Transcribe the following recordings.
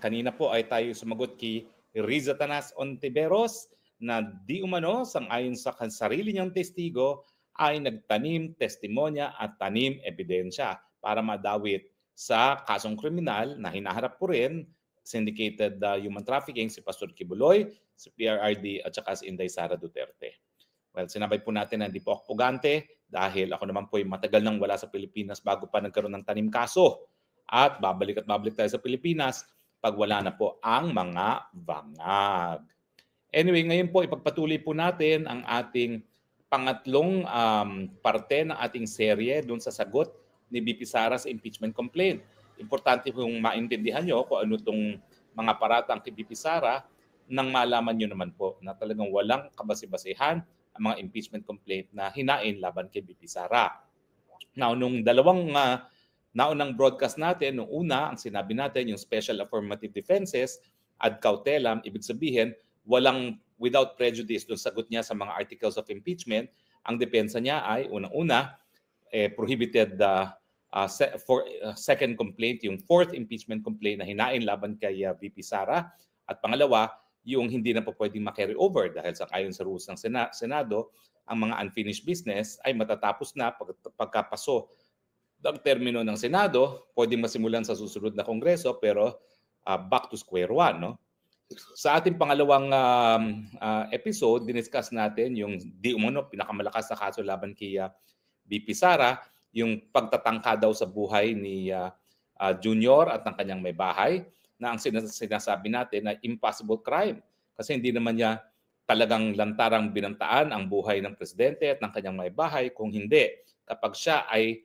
kanina po ay tayo sumagot kay Riza Tanas Ontiveros na di umano sang-ayon sa sarili niyang testigo ay nagtanim testimonya at tanim ebidensya para madawit sa kasong kriminal na hinaharap po rin syndicated human trafficking si Pastor Kibuloy, si PRRD at saka si Inday Sara Duterte. Well, sinabay po natin na hindi po ako pugante dahil ako naman po ay matagal nang wala sa Pilipinas bago pa nagkaroon ng tanim kaso. At babalik tayo sa Pilipinas pag wala na po ang mga bangag. Anyway, ngayon po ipagpatuloy po natin ang ating pangatlong parte ng ating serye doon sa sagot ni VP Sara sa impeachment complaint. Importante kung maintindihan nyo kung ano itong mga paratang kay VP Sara nang malaman nyo naman po na talagang walang kabasi-basihan ang mga impeachment complaint na hinain laban kay VP Sara. Now, nung dalawang naunang broadcast natin, nung una, ang sinabi natin, yung special affirmative defenses ad cautelam, ibig sabihin, walang without prejudice doon sagot niya sa mga articles of impeachment. Ang depensa niya ay, unang-una, prohibited second complaint, yung fourth impeachment complaint na hinain laban kay VP Sara. At pangalawa, yung hindi na po pwedeng ma-carry over dahil sa ayon sa rules ng Senado, ang mga unfinished business ay matatapos na pagkapaso ang termino ng Senado, pwedeng masimulan sa susunod na Kongreso, pero back to square one. No? Sa ating pangalawang episode, diniscuss natin yung di umano pinakamalakas na kaso laban kay VP Sara, yung pagtatangka daw sa buhay ni Junior at ng kanyang may bahay, na ang sinasabi natin na impossible crime. Kasi hindi naman niya talagang lantarang binantaan ang buhay ng presidente at ng kanyang may bahay. Kung hindi, kapag siya ay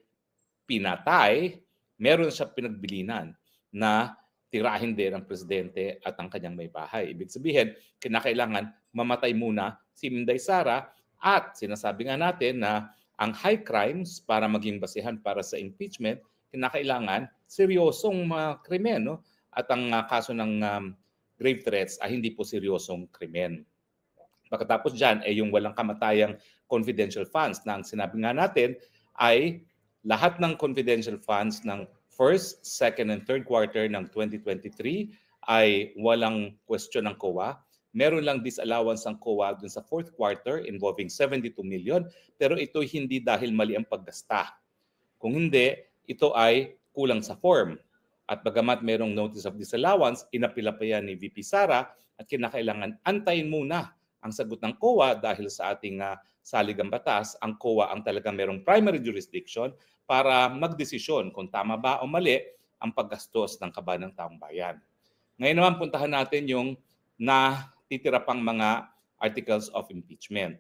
pinatay, meron siya pinagbilinan na tirahin din ang presidente at ang kanyang may bahay. Ibig sabihin, kinakailangan mamatay muna si Inday Sara at sinasabi nga natin na ang high crimes para maging basihan para sa impeachment, kinakailangan seryosong krimen. No? At ang kaso ng grave threats ay hindi po seryosong krimen. Pagkatapos dyan ay yung walang kamatayang confidential funds na ang sinabi nga natin ay lahat ng confidential funds ng first, second, and third quarter ng 2023 ay walang question ng COA. Meron lang disallowance ang COA dun sa fourth quarter involving 72 million, pero ito hindi dahil mali ang paggasta. Kung hindi, ito ay kulang sa form. At bagamat merong notice of disallowance, inapila pa yan ni VP Sara at kinakailangan antayin muna ang sagot ng COA dahil sa ating saligang batas, ang COA ang talagang merong primary jurisdiction para magdesisyon kung tama ba o mali ang paggastos ng kaban ng taong bayan. Ngayon naman puntahan natin yung natitira pang mga articles of impeachment.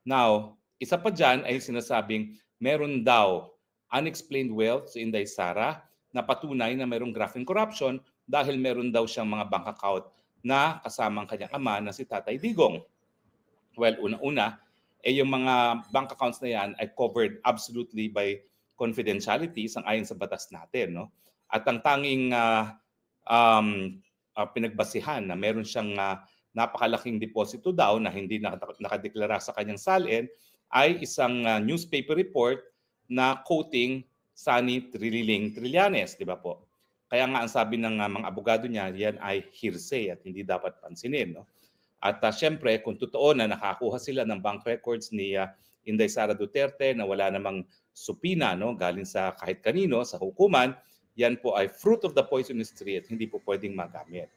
Now, isa pa dyan ay sinasabing meron daw unexplained wealth si Inday Sara na patunay na merong graft corruption dahil meron daw siyang mga bank account na kasamang kanyang ama na si Tatay Digong. Well, una-una, yung mga bank accounts na yan ay covered absolutely by confidentiality sang-ayon sa batas natin. No? At ang tanging pinagbasihan na meron siyang napakalaking deposito daw na hindi nakadeklara sa kanyang salin ay isang newspaper report na quoting Sunny Trillanes, di ba po? Kaya nga ang sabi ng mga abogado niya, yan ay hearsay at hindi dapat pansinin. No? At syempre, kung totoo na nakakuha sila ng bank records ni Inday Sara Duterte na wala namang supina galing sa kahit kanino, sa hukuman, yan po ay fruit of the poisonous tree at hindi po pwedeng magamit.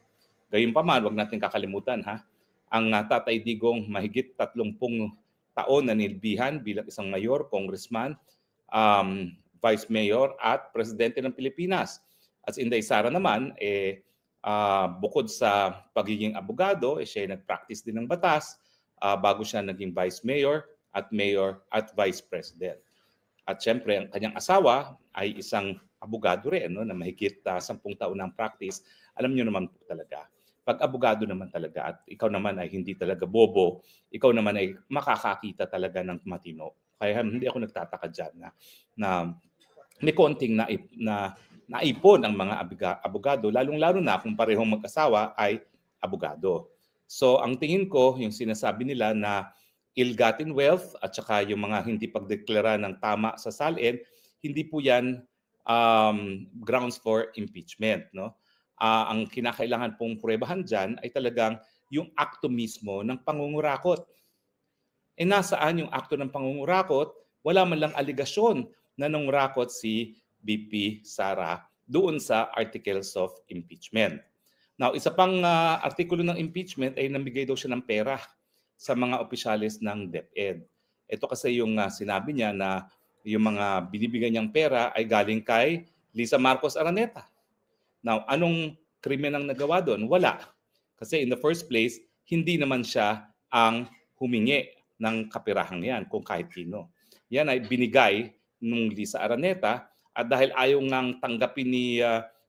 Gayunpaman, wag natin kakalimutan ang Tatay Digong mahigit 30 taon na nilbihan bilang isang mayor, congressman, vice mayor at presidente ng Pilipinas. At si Inday Sara naman, bukod sa pagiging abogado, siya ay nag-practice din ng batas bago siya naging vice mayor at vice president. At syempre, ang kanyang asawa ay isang abogado rin na mahigit 10 taon ng practice. Alam niyo naman po talaga, pag abogado naman talaga at ikaw naman ay hindi talaga bobo, ikaw naman ay makakakita talaga ng matino. Kaya hindi ako nagtataka dyan na may konting naipon ang mga abogado, lalong-lalo na kung parehong mag-asawa ay abogado. So ang tingin ko, yung sinasabi nila na ill-gotten wealth at saka yung mga hindi pagdeklara ng tama sa salin, hindi po yan grounds for impeachment. No? Ang kinakailangan pong pruwebahan dyan ay talagang yung akto mismo ng pangungurakot. Nasaan yung akto ng pangungurakot? Wala man lang aligasyon na nangurakot si VP Sara doon sa articles of impeachment. Now, isa pang artikulo ng impeachment ay namigay daw siya ng pera sa mga opisyalis ng DepEd. Ito kasi yung sinabi niya na yung mga binibigyan niyang pera ay galing kay Lisa Marcos Araneta. Now, anong krimen ang nagawa doon? Wala. Kasi in the first place, hindi naman siya ang humingi ng kapirahang yan kung kahit sino. Yan ay binigay ng Lisa Araneta at dahil ayaw ngang tanggapin ni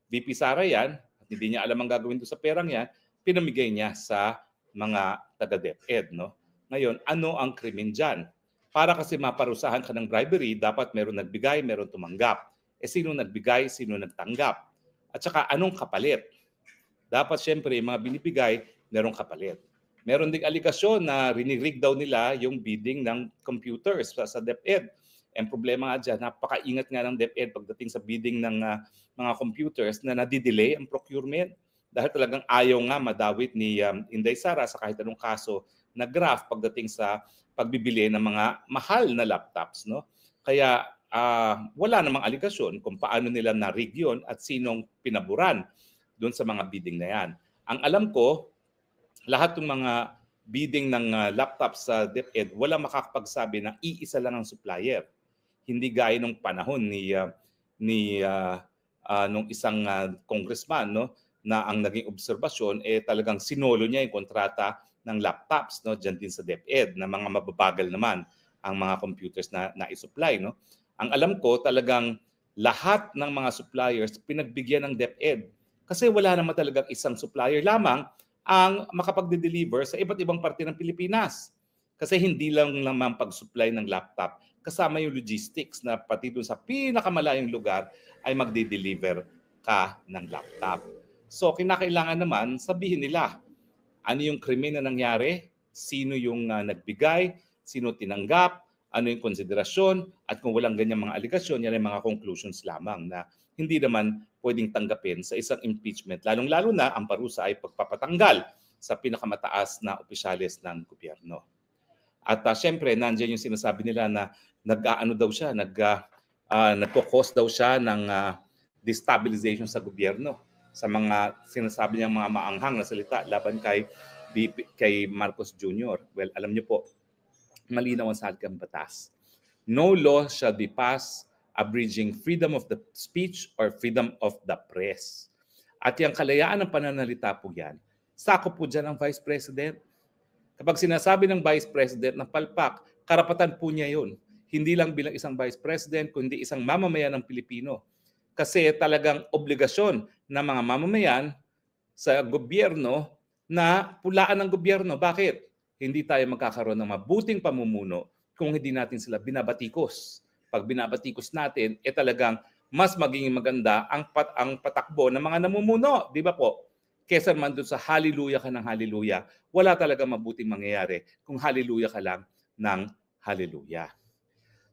VP Sara yan, at hindi niya alam ang gagawin doon sa perang yan, pinamigay niya sa mga taga-DepEd. No? Ngayon, ano ang krimen dyan? Para kasi maparusahan ka ng bribery, dapat meron nagbigay, meron tumanggap. Sino nagbigay, sino nagtanggap? At saka anong kapalit? Dapat siyempre mga binibigay, merong kapalit. Meron ding aligasyon na rinirig daw nila yung bidding ng computers sa DepEd. Ang problema nga dyan, napakaingat nga ng DepEd pagdating sa bidding ng mga computers na nadidelay ang procurement dahil talagang ayaw nga madawit ni Inday Sara sa kahit anong kaso na graph pagdating sa pagbibili ng mga mahal na laptops. No? Kaya wala namang aligasyon kung paano nila na-rig yun at sinong pinaburan doon sa mga bidding na yan. Ang alam ko, lahat ng mga bidding ng laptop sa DepEd, wala makakapagsabi na iisa lang ang supplier. Hindi gaya nung panahon nung isang congressman, no, na ang naging obserbasyon talagang sinolo niya yung kontrata ng laptops, no, diyan din sa DepEd na mga mababagal naman ang mga computers na i-supply, no. Ang alam ko talagang lahat ng mga suppliers pinagbigyan ng DepEd kasi wala naman talagang isang supplier lamang ang makapagde-deliver sa iba't ibang parte ng Pilipinas. Kasi hindi lang naman pag-supply ng laptop, kasama yung logistics na pati doon sa pinakamalayong lugar ay magde-deliver ka ng laptop. So kinakailangan naman sabihin nila ano yung krimen na nangyari, sino yung nagbigay, sino tinanggap, ano yung konsiderasyon, at kung walang ganyang mga aligasyon, yan ay mga conclusions lamang na hindi naman pwedeng tanggapin sa isang impeachment, lalong-lalo na ang parusa ay pagpapatanggal sa pinakamataas na opisyalis ng gobyerno. At syempre, nandiyan yung sinasabi nila na nag-aano daw siya, nagko-cause daw siya ng destabilization sa gobyerno sa mga sinasabi niyang mga maanghang na salita laban kay Marcos Jr. Well, alam niyo po, malinaw ang saligang batas. No law shall be passed abridging freedom of the speech or freedom of the press. At yung kalayaan ng pananalita po yan, sakop po dyan ang Vice President. Kapag sinasabi ng Vice President na palpak, karapatan po niya yun. Hindi lang bilang isang Vice President, kundi isang mamamayan ng Pilipino. Kasi talagang obligasyon ng mga mamamayan sa gobyerno na pulaan ng gobyerno. Bakit? Hindi tayo magkakaroon ng mabuting pamumuno kung hindi natin sila binabatikos. Pag binabatikos natin, talagang mas magiging maganda ang patakbo ng mga namumuno. Di ba po? Kesa man doon sa hallelujah ka ng hallelujah, wala talaga mabuting mangyayari kung hallelujah ka lang ng hallelujah.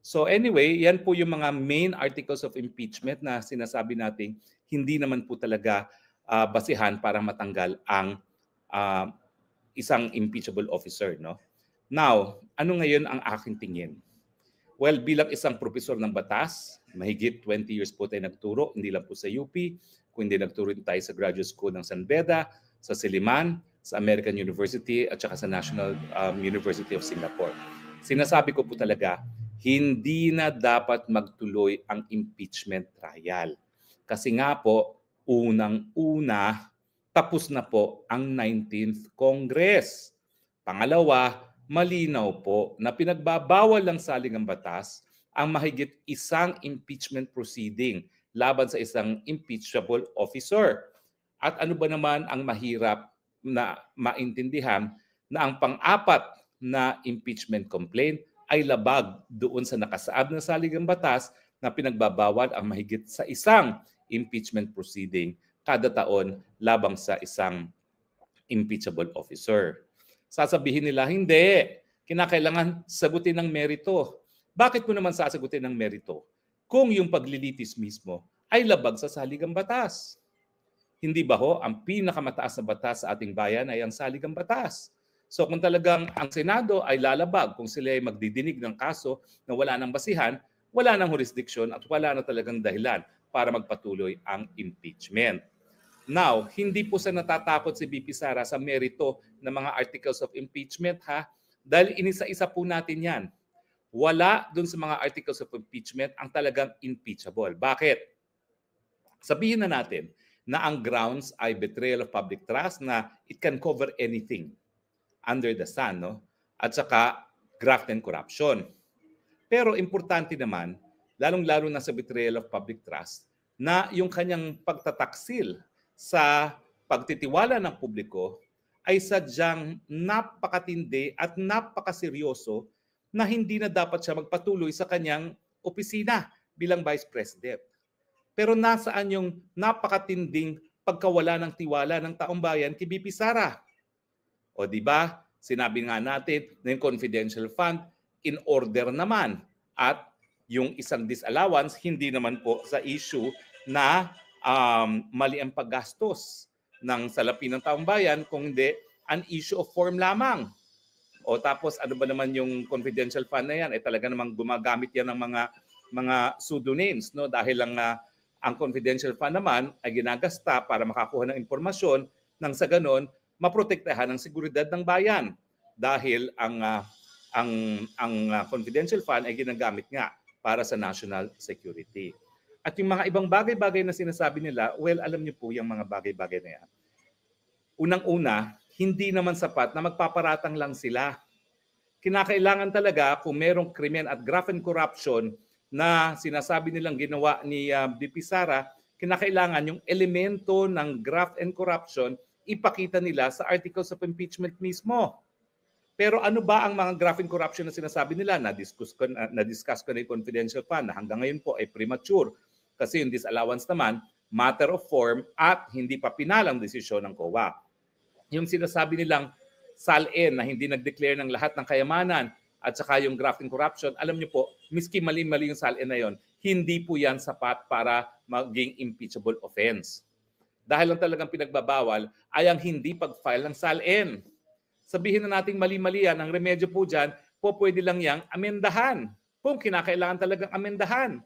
So anyway, yan po yung mga main articles of impeachment na sinasabi natin hindi naman po talaga basihan para matanggal ang isang impeachable officer. No? Now, ano ngayon ang aking tingin? Well, bilang isang profesor ng batas, mahigit 20 years po tayo nagturo, hindi lang po sa UP, kundi nagturo tayo sa graduate school ng San Beda, sa Silliman, sa American University, at saka sa National University of Singapore. Sinasabi ko po talaga, hindi na dapat magtuloy ang impeachment trial. Kasi nga po, unang-una, tapos na po ang 19th Congress. Pangalawa, malinaw po na pinagbabawal lang sa saligang batas ang mahigit isang impeachment proceeding laban sa isang impeachable officer. At ano ba naman ang mahirap na maintindihan na ang pang-apat na impeachment complaint ay labag doon sa nakasaad na saligang batas na pinagbabawal ang mahigit sa isang impeachment proceeding kada taon labang sa isang impeachable officer. Sasabihin nila, hindi. Kinakailangan sagutin ng merito. Bakit mo naman sasagutin ng merito kung yung paglilitis mismo ay labag sa saligang batas? Hindi ba ho, ang pinakamataas na batas sa ating bayan ay ang saligang batas. So kung talagang ang Senado ay lalabag, kung sila ay magdidinig ng kaso na wala nang basihan, wala nang jurisdiction at wala na talagang dahilan para magpatuloy ang impeachment. Now, hindi po sa natatakot si BP Sara sa merito ng mga articles of impeachment ha, dahil inisa-isa po natin yan. Wala dun sa mga articles of impeachment ang talagang impeachable. Bakit? Sabihin na natin na ang grounds ay betrayal of public trust na it can cover anything under the sun, no? At saka graft and corruption. Pero importante naman, lalong-lalo na sa betrayal of public trust, na yung kanyang pagtataksil sa pagtitiwala ng publiko ay sadyang napakatindi at napakaseryoso na hindi na dapat siya magpatuloy sa kanyang opisina bilang Vice President. Pero nasaan yung napakatinding pagkawala ng tiwala ng taong bayan kay BP Sara? O di ba? Sinabi nga natin na yung confidential fund in order naman at yung isang disallowance hindi naman po sa issue na mali ang paggastos ng salapi ng taong bayan, kung hindi an issue of form lamang. O tapos ano ba naman yung confidential fund na yan? Talaga namang gumagamit yan ng mga pseudonyms, no? Dahil ang confidential fund naman ay ginagasta para makakuha ng impormasyon nang sa ganon maprotektahan ang seguridad ng bayan. Dahil ang confidential fund ay ginagamit nga para sa national security. At yung mga ibang bagay-bagay na sinasabi nila, well, alam niyo po yung mga bagay-bagay na yan. Unang-una, hindi naman sapat na magpaparatang lang sila. Kinakailangan talaga kung merong krimen at graft and corruption na sinasabi nilang ginawa ni BP Sara, kinakailangan yung elemento ng graft and corruption ipakita nila sa articles of impeachment mismo. Pero ano ba ang mga graft and corruption na sinasabi nila? Na-discuss ko na yung confidential fund na hanggang ngayon po ay premature. Kasi yung disallowance naman, matter of form at hindi pa pinalang desisyon ng COA. Yung sinasabi nilang SALN na hindi nag-declare ng lahat ng kayamanan at saka yung graft and corruption, alam niyo po, miski mali-mali yung SALN na yon, hindi po yan sapat para maging impeachable offense. Dahil lang talagang pinagbabawal ay ang hindi pag-file ng SALN. Sabihin na nating mali-mali yan, ang remedyo po dyan, po pwede lang yang amendahan. Kung kinakailangan talagang amendahan.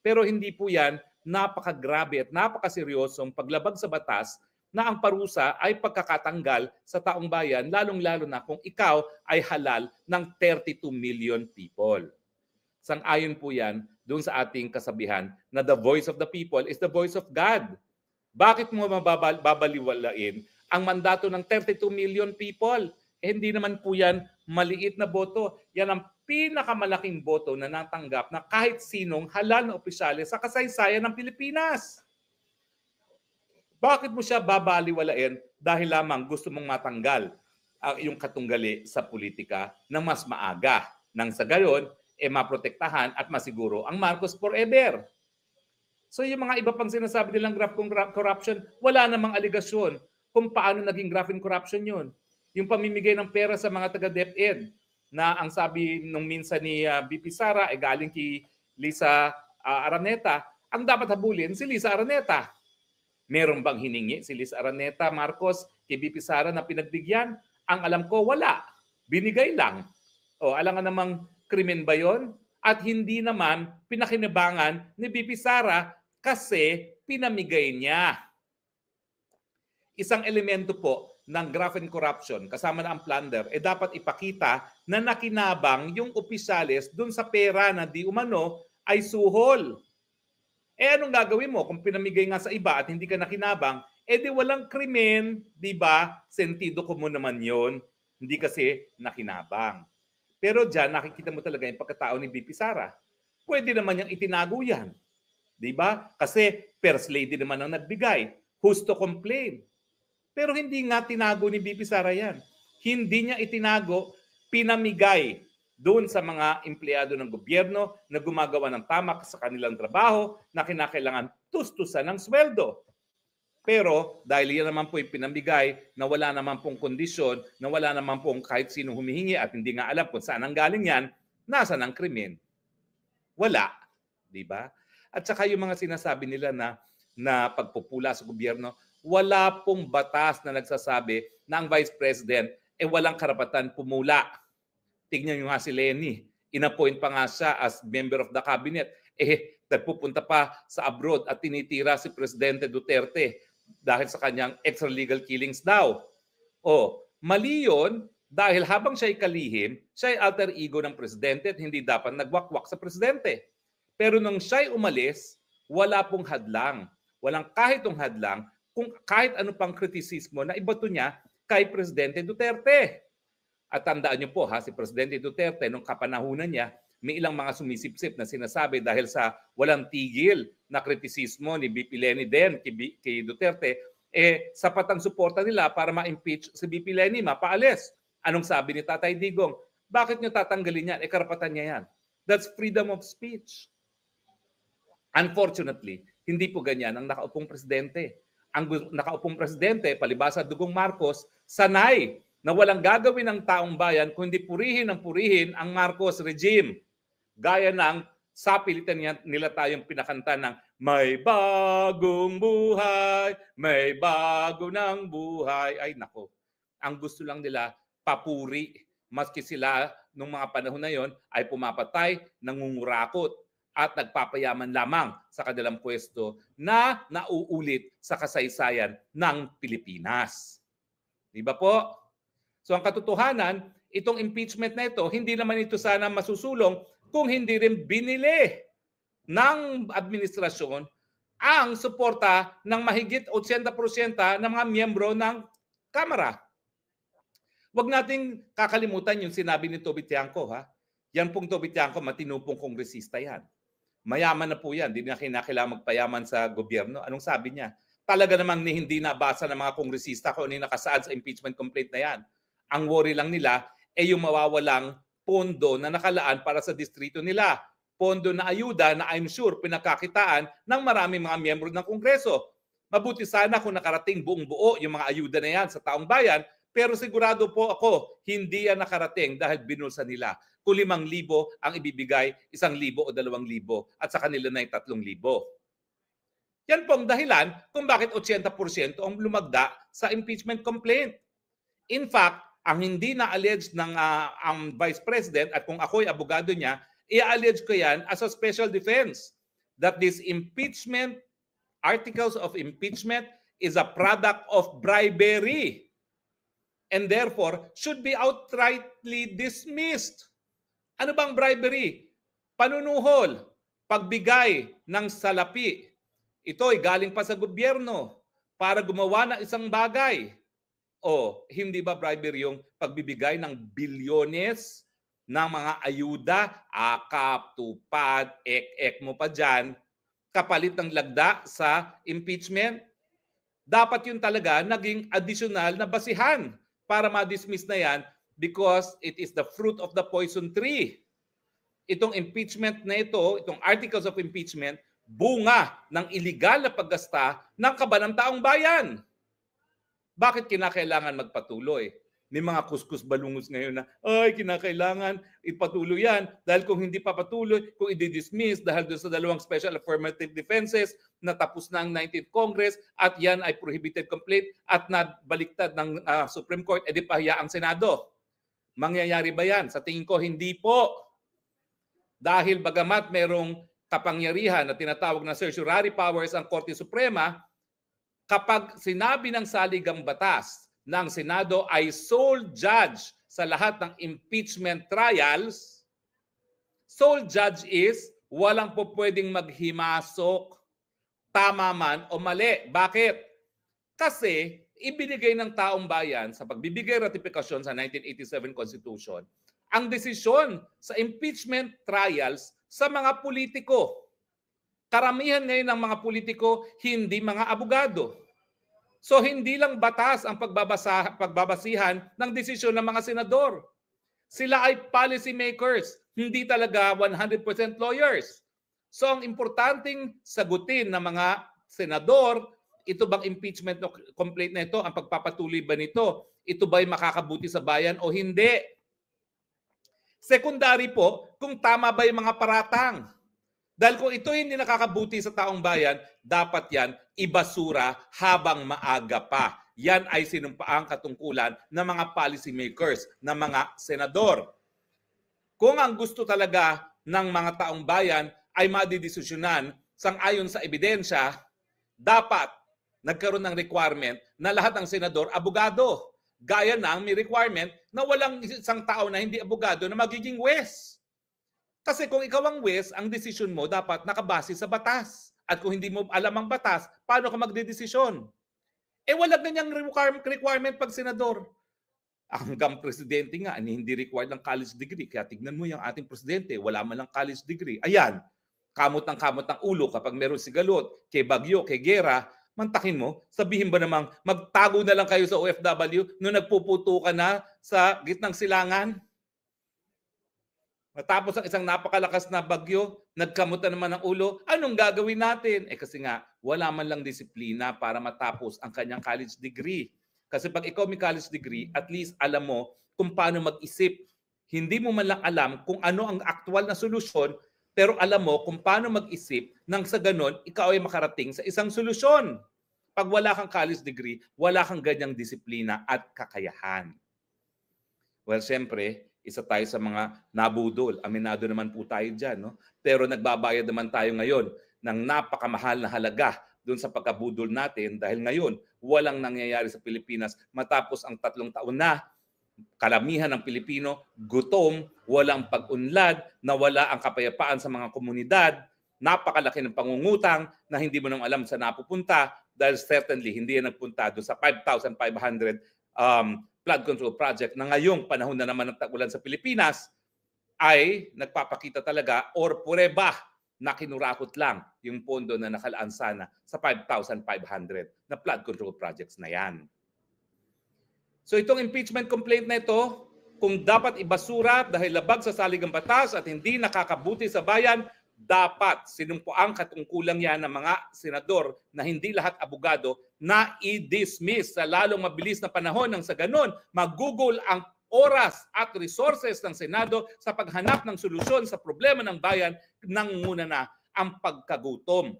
Pero hindi po yan napakagrabe at napakaseryosong paglabag sa batas na ang parusa ay pagkakatanggal sa taong bayan, lalong-lalo na kung ikaw ay halal ng 32 million people. Sang-ayon po yan doon sa ating kasabihan na the voice of the people is the voice of God. Bakit mo babaliwalain ang mandato ng 32 million people? Hindi naman po yan maliit na boto. Yan ang pinakamalaking boto na natanggap na kahit sinong halal na opisyales sa kasaysayan ng Pilipinas. Bakit mo siya babaliwalain dahil lamang gusto mong matanggal ang iyong katunggali sa politika na mas maaga nang sa gayon maprotektahan at masiguro ang Marcos forever. So yung mga iba pang sinasabi nilang graft corruption, wala namang aligasyon kung paano naging graft and corruption yun. Yung pamimigay ng pera sa mga taga-DepEd na ang sabi nung minsan ni BP Sara ay galing kay Lisa Araneta, ang dapat habulin si Lisa Araneta. Meron bang hiningi si Lisa Araneta, Marcos, kay BP Sara na pinagbigyan? Ang alam ko, wala. Binigay lang. O, alam nga namang krimen ba yon? At hindi naman pinakinabangan ni BP Sara kasi pinamigay niya. Isang elemento po ng graft and corruption, kasama na ang plunder, dapat ipakita na nakinabang yung opisyales dun sa pera na di umano ay suhol. Anong gagawin mo kung pinamigay nga sa iba at hindi ka nakinabang? Di walang krimen, di ba? Sentido ko mo naman yon, hindi kasi nakinabang. Pero dyan, nakikita mo talaga yung pagkatao ni BP Sara. Pwede naman niyang itinago yan. Di ba? Kasi first lady naman ang nagbigay. Who's to complain? Pero hindi nga tinago ni BP Sara yan. Hindi niya itinago, pinamigay doon sa mga empleyado ng gobyerno na gumagawa ng tama sa kanilang trabaho na kinakailangan tustusan ng sweldo. Pero dahil yan naman po yung pinamigay na wala naman pong kondisyon, na wala naman pong kahit sino humihingi at hindi nga alam kung saan ang galing yan, nasa ng krimen? Wala. Di ba? At saka yung mga sinasabi nila na pagpupula sa gobyerno, wala pong batas na nagsasabi na ang Vice President walang karapatan pumula. Tignan nyo nga si Lenny. Inappoint pa nga siya as member of the cabinet. Nagpupunta pa sa abroad at tinitira si Presidente Duterte dahil sa kanyang extralegal killings daw. Mali yun dahil habang siya'y kalihim, siya'y alter ego ng Presidente at hindi dapat nagwakwak sa Presidente. Pero nung siya'y umalis, wala pong hadlang. Walang kahitong hadlang kung kahit ano pang kritisismo na ibato niya kay Presidente Duterte. At tandaan niyo po si Presidente Duterte nung kapanahunan niya, may ilang mga sumisipsip na sinasabi dahil sa walang tigil na kritisismo ni BP Leni din kay Duterte, sapat ang suporta nila para ma-impeach si BP Leni, mapaalis. Anong sabi ni Tatay Digong? Bakit niyo tatanggalin yan? Karapatan niya yan. That's freedom of speech. Unfortunately, hindi po ganyan ang nakaupong presidente. Ang nakaupong presidente, palibasa Dugong Marcos, sanay na walang gagawin ng taong bayan kundi purihin ang Marcos regime. Gaya ng sapilitan nila tayong pinakanta ng may bagong buhay, may bago ng buhay. Ay nako, ang gusto lang nila papuri. Maski sila nung mga panahon na yon ay pumapatay, nangungurakot at nagpapayaman lamang sa kanilang pwesto na nauulit sa kasaysayan ng Pilipinas. Di ba po? So ang katotohanan, itong impeachment na ito, hindi naman ito sana masusulong kung hindi rin binili ng administrasyon ang suporta ng mahigit 80% ng mga miyembro ng Kamara. Huwag nating kakalimutan yung sinabi ni Toby Tiangco. Yan pong Toby Tiangco, matinupong kongresista yan. Mayaman na po yan, hindi na kinakailangan magpayaman sa gobyerno. Anong sabi niya? Talaga namang hindi nabasa ng mga kongresista kung ano yung nakasaad sa impeachment complaint na yan. Ang worry lang nila yung mawawalang pondo na nakalaan para sa distrito nila. Pondo na ayuda na I'm sure pinakakitaan ng maraming mga miyembro ng Kongreso. Mabuti sana kung nakarating buong buo yung mga ayuda na yan sa taong bayan, pero sigurado po ako, hindi yan nakarating dahil binulsa nila. Kung 5,000 ang ibibigay, 1,000 o 2,000 at sa kanila na yung 3,000. Yan pong dahilan kung bakit 80% ang lumagda sa impeachment complaint. In fact, ang hindi na-allege ng ang Vice President at kung ako'y abogado niya, i-allege ko yan as a special defense that this impeachment, articles of impeachment is a product of bribery and therefore should be outrightly dismissed. Ano bang bribery? Panunuhol, pagbigay ng salapi. Ito ay galing pa sa gobyerno para gumawa ng isang bagay. Hindi ba bribery yung pagbibigay ng bilyones ng mga ayuda, akap, tupad, ek mo pa dyan, kapalit ng lagda sa impeachment? Dapat yun talaga naging additional na basihan para ma-dismiss na yan because it is the fruit of the poison tree. Itong impeachment na ito, itong articles of impeachment, bunga ng iligal na paggasta ng kaban ng taong bayan. Bakit kinakailangan magpatuloy? May mga kuskus balungos ngayon na, kinakailangan ipatuloy yan dahil kung hindi papatuloy, kung i-dismiss dahil doon sa 2 special affirmative defenses na tapos na ang 19th Congress at yan ay prohibited complaint at nabaliktad ng Supreme Court, edi pahiya ang Senado. Mangyayari ba yan? Sa tingin ko, hindi po. Dahil bagamat merong kapangyarihan na tinatawag na certiorari powers ang Korte Suprema, kapag sinabi ng saligang batas ng Senado ay sole judge sa lahat ng impeachment trials, sole judge is walang po pwedeng maghimasok, tama man o mali. Bakit? Kasi ibinigay ng taong bayan sa pagbibigay ratifikasyon sa 1987 Constitution ang desisyon sa impeachment trials sa mga politiko. Karamihan ngayon ng mga politiko, hindi mga abogado. So hindi lang batas ang pagbabasihan ng desisyon ng mga senador. Sila ay policy makers, hindi talaga 100% lawyers. So ang importanteng sagutin ng mga senador, ito bang impeachment complaint na ito, ang pagpapatuloy ba nito, ito ba'y makakabuti sa bayan o hindi? Secondary po, kung tama ba yung mga paratang. Dahil kung ito hindi nakakabuti sa taong bayan, dapat yan ibasura habang maaga pa. Yan ay sinumpaang katungkulan ng mga policy makers, ng mga senador. Kung ang gusto talaga ng mga taong bayan ay madidesisyonan sang-ayon sa ebidensya, dapat nagkaroon ng requirement na lahat ng senador abogado. Gaya ng may requirement na walang isang tao na hindi abogado na magiging wes. Kasi kung ikaw ang wes, ang desisyon mo dapat nakabase sa batas. At kung hindi mo alam ang batas, paano ka magdedesisyon? Wala ganyang requirement pag senador. Hanggang presidente nga, hindi required ng college degree. Kaya tignan mo yung ating presidente, wala man lang college degree. Ayan, kamot ng ulo kapag meron sigalot, kay Bagyo, kay Gera, mantakin mo, sabihin ba namang magtago na lang kayo sa OFW nung nagpuputo ka na sa gitnang silangan? Matapos ang isang napakalakas na bagyo, nagkamutan naman ng ulo, anong gagawin natin? Kasi nga, wala man lang disiplina para matapos ang kanyang college degree. Kasi pag ikaw may college degree, at least alam mo kung paano mag-isip. Hindi mo man lang alam kung ano ang aktual na solusyon, pero alam mo kung paano mag-isip nang sa ganon, ikaw ay makarating sa isang solusyon. Pag wala kang college degree, wala kang ganyang disiplina at kakayahan. Well, siyempre, isa tayo sa mga nabudol. Aminado naman po tayo dyan. No? Pero nagbabayad naman tayo ngayon ng napakamahal na halaga doon sa pagkabudol natin dahil ngayon walang nangyayari sa Pilipinas matapos ang 3 taon na kalamihan ng Pilipino gutom, walang pag-unlad, nawala ang kapayapaan sa mga komunidad, napakalaki ng pangungutang na hindi mo nang alam saan napupunta dahil certainly hindi yan nagpunta doon sa 5,500 flood control project na ngayong panahon na naman ng tag-ulan sa Pilipinas ay nagpapakita talaga or pureba na kinurakot lang yung pondo na nakalaan sana sa 5,500 na flood control projects na yan. So itong impeachment complaint na ito, kung dapat ibasura dahil labag sa saligang batas at hindi nakakabuti sa bayan, dapat sinumpuang katungkulang yan ng mga senador na hindi lahat abogado na i-dismiss sa lalong mabilis na panahon nang sa ganon magugol ang oras at resources ng Senado sa paghanap ng solusyon sa problema ng bayan nang muna na ang pagkagutom,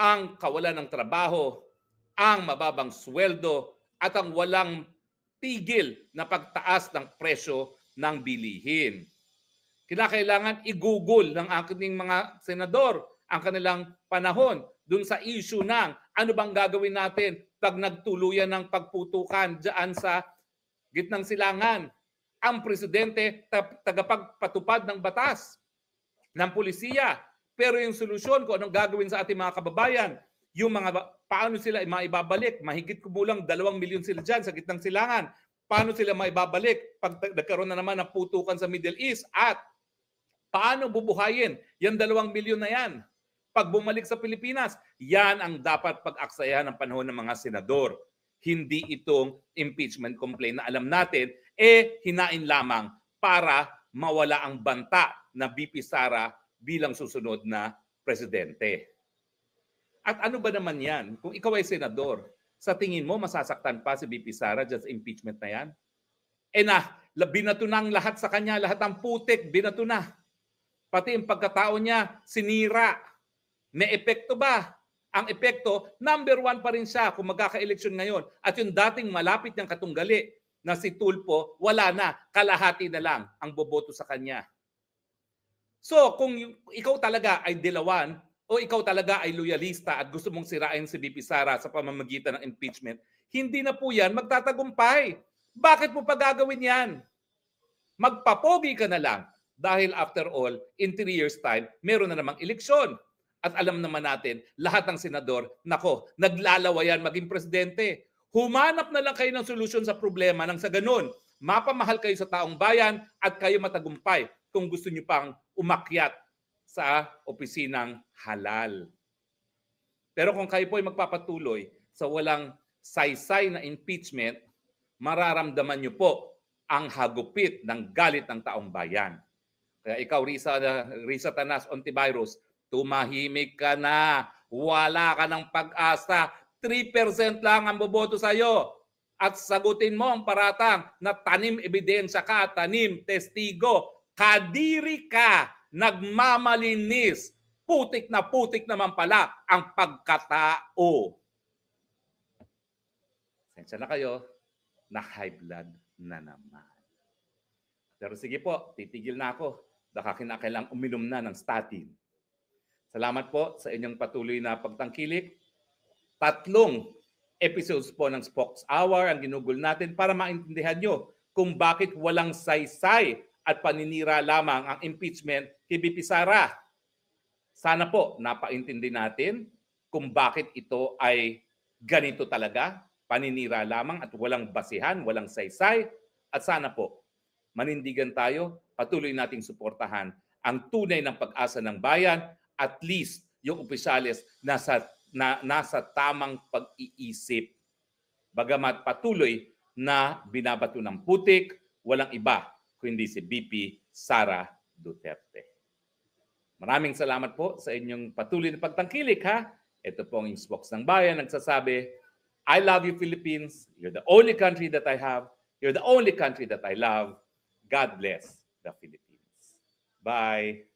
ang kawalan ng trabaho, ang mababang sweldo at ang walang tigil na pagtaas ng presyo ng bilihin. Kinakailangan i-google ng aking mga senador ang kanilang panahon dun sa issue ng ano bang gagawin natin pag nagtuluyan ng pagputukan dyan sa gitnang silangan. Ang presidente tagapagpatupad ng batas ng pulisiya. Pero yung solusyon kung anong gagawin sa ating mga kababayan, yung mga paano sila maibabalik, mahigit kumulang 2 milyon sila dyan sa gitnang silangan. Paano sila maibabalik pag nagkaroon na naman ng putukan sa Middle East at paano bubuhayin yung 2 milyon na yan? Pag bumalik sa Pilipinas, yan ang dapat pag-aksayahan ng panahon ng mga senador. Hindi itong impeachment complaint na alam natin, hinain lamang para mawala ang banta na VP Sara bilang susunod na presidente. At ano ba naman yan? Kung ikaw ay senador, sa tingin mo masasaktan pa si VP Sara dyan sa impeachment na yan? Binato na ang lahat sa kanya, lahat ng putik, binato na. Pati ang pagkatao niya, sinira. May epekto ba? Ang epekto, number 1 pa rin siya kung magkaka-eleksyon ngayon. At yung dating malapit niyang katunggali na si Tulfo, wala na. Kalahati na lang ang boboto sa kanya. So, kung ikaw talaga ay dilawan o ikaw talaga ay loyalista at gusto mong sirain si VP Sara sa pamamagitan ng impeachment, hindi na po yan magtatagumpay. Bakit mo pa gagawin yan? Magpapogi ka na lang. Dahil after all, in 3 years time, meron na namang eleksyon. At alam naman natin, lahat ng senador, naglalawayan maging presidente. Humanap na lang kayo ng solusyon sa problema nang sa ganun, mapamahal kayo sa taong bayan at kayo matagumpay kung gusto nyo pang umakyat sa opisinang halal. Pero kung kayo po ay magpapatuloy sa walang saysay na impeachment, mararamdaman nyo po ang hagupit ng galit ng taong bayan. Kaya ikaw, Risa Tanas Ontiveros, tumahimik ka na. Wala ka ng pag-asa. 3% lang ang boboto sa'yo. At sagutin mo ang paratang na tanim ebidensya ka, tanim testigo. Kadiri ka nagmamalinis. Putik naman pala ang pagkatao. Sensya na kayo, na high blood na naman. Pero sige po, titigil na ako. Baka kinakailangang uminom na ng statin. Salamat po sa inyong patuloy na pagtangkilik. 3 episodes po ng Spokes Hour ang ginugol natin para maintindihan nyo kung bakit walang saysay at paninira lamang ang impeachment kay VP Sara. Sana po napaintindi natin kung bakit ito ay ganito talaga, paninira lamang at walang basihan, walang saysay. At sana po manindigan tayo, patuloy nating suportahan ang tunay ng pag-asa ng bayan, at least yung opisyales nasa tamang pag-iisip. Bagamat patuloy na binabato ng putik, walang iba kundi si VP Sara Duterte. Maraming salamat po sa inyong patuloy na pagtangkilik, ha. Ito po ang Spokes ng Bayan nagsasabi, I love you, Philippines. You're the only country that I have. You're the only country that I love. God bless the Philippines. Bye.